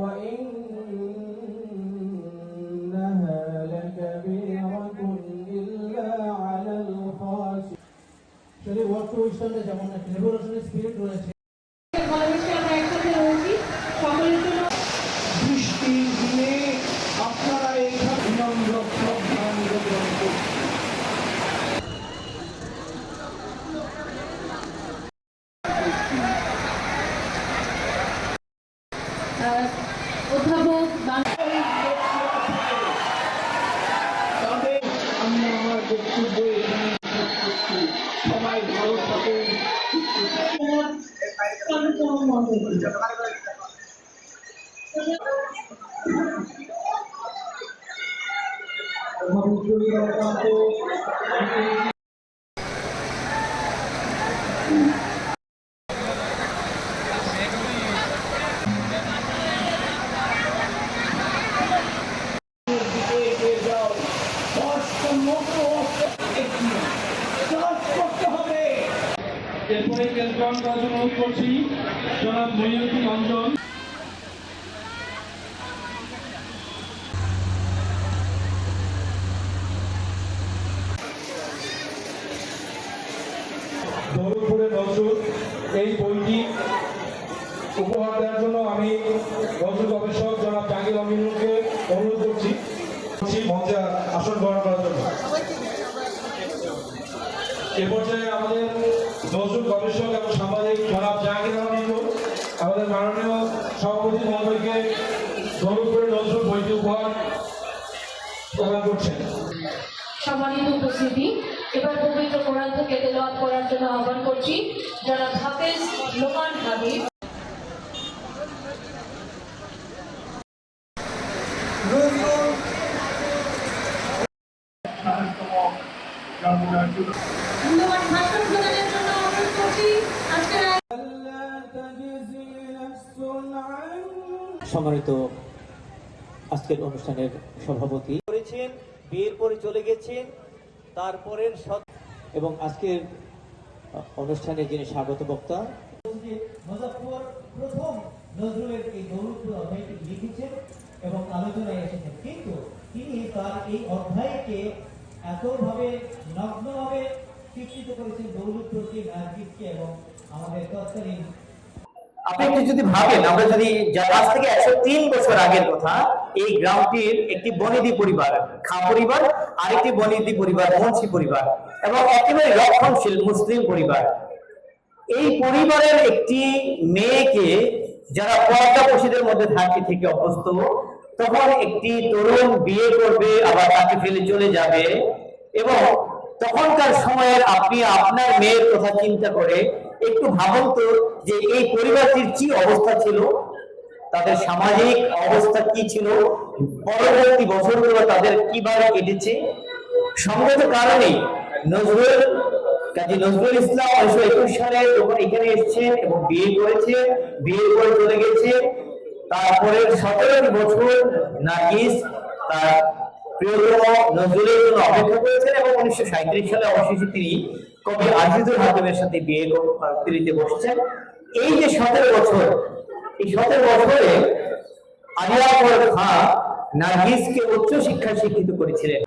وإنها لكبيرة إلا على الخاشعين আসলে work to স্টান্ডে যেমন একটা রেভলিউশনারি স্পিরিট রয়েছে ভালোবেসে আমরা একসাথে রয়েছি সকলের জন্য দৃষ্টি দিয়ে আপনারা এইখানে বিনম্র শ্রদ্ধা নিবেদন করুন। অধ্যাপক আমি আমার বক্তব্য এখানে সবাই ভালো থাকুন। এরপরে কেন্দ্রণ করার জন্য অনুরোধ করছি জনাব মহিউদ্দিন অঞ্জন। দৌলতপুরের নজরুল এই বইটি উপহার দেওয়ার জন্য আমি নজরুল গবেষক জনাব জাহাঙ্গীর আমিনুলকে অনুরোধ করছি মঞ্চে আসন গ্রহণ করার জন্য। এ পর্যায়ে আমাদের নজরুল গবেষক এবং সাংবাদিক জনাব জাহাঙ্গীর আমিনুল আমাদের মাননীয় সভাপতি মহোদয়কে দৌলতপুরের নজরুল বইটি উপহার প্রদান করছেন। সম্মানিত উপস্থিতি, এবার পবিত্র কোরআন থেকে তেলাওয়াত করার জন্য আহ্বান করছি জনাব হাফেজ লোমান হাবিব। মূল্যবান ভাষণ প্রদানের জন্য অনুরোধ করছি সম্মানিত আজকের অনুষ্ঠানের সভাপতি করেছেন, বিয়ের পরে চলে গেছেন, তারপরের এবং আজকের অনুষ্ঠানে যিনি স্বাগত বক্তা মুজাফফর প্রথম নজরুলের এই দৌলতপুর অধ্যায়টি লিখেছেন এবং আলোচনায় এসেছেন, কিন্তু তিনি তার এই অধ্যায়কে এতভাবে নগ্নভাবে চিত্রিত করেছেন দৌলতপুরকে, নার্গিসকে এবং আমাদের তৎকালীন। আপনি একটু যদি ভাবেন, আমরা যদি আজ থেকে 103 বছর আগের কথা, এই গ্রামটির একটি বনিদি পরিবার, খাঁ পরিবার, আরেকটি বনিদি পরিবার মুন্সি পরিবার এবং একেবারে রক্ষণশীল মুসলিম পরিবার। এই পরিবারের একটি মেয়েকে যারা পর্দাপোষীদের মধ্যে থাকতে থেকে অভ্যস্ত, তখন একটি তরুণ বিয়ে করবে, আবার তাকে ফেলে চলে যাবে এবং তখনকার সময়ের আপনি আপনার মেয়ের কথা চিন্তা করে একটু ভাবুন তো যে এই পরিবারটির কি অবস্থা ছিল, তাদের সামাজিক অবস্থা কি ছিল, পরবর্তী বছরগুলো তাদের কিভাবে কেটেছে। সঙ্গত কারণে কাজী নজরুল ইসলাম 1921 সালে যখন এখানে এসেছেন এবং বিয়ে করেছে, বিয়ের পরে চলে গেছে, তারপরে 17 বছর নার্গিস তার প্রিয়তম নজরুলের জন্য অপেক্ষা করেছেন এবং 1937 সালে অবশেষে তিনি কবি আজিজুল হাকিমের সাথে বিয়ে করতে বসছেন। এই যে 17 বছর, এই 17 বছরে আলিয়া খাঁ নার্গিসকে উচ্চ শিক্ষায় শিক্ষিত করেছিলেন।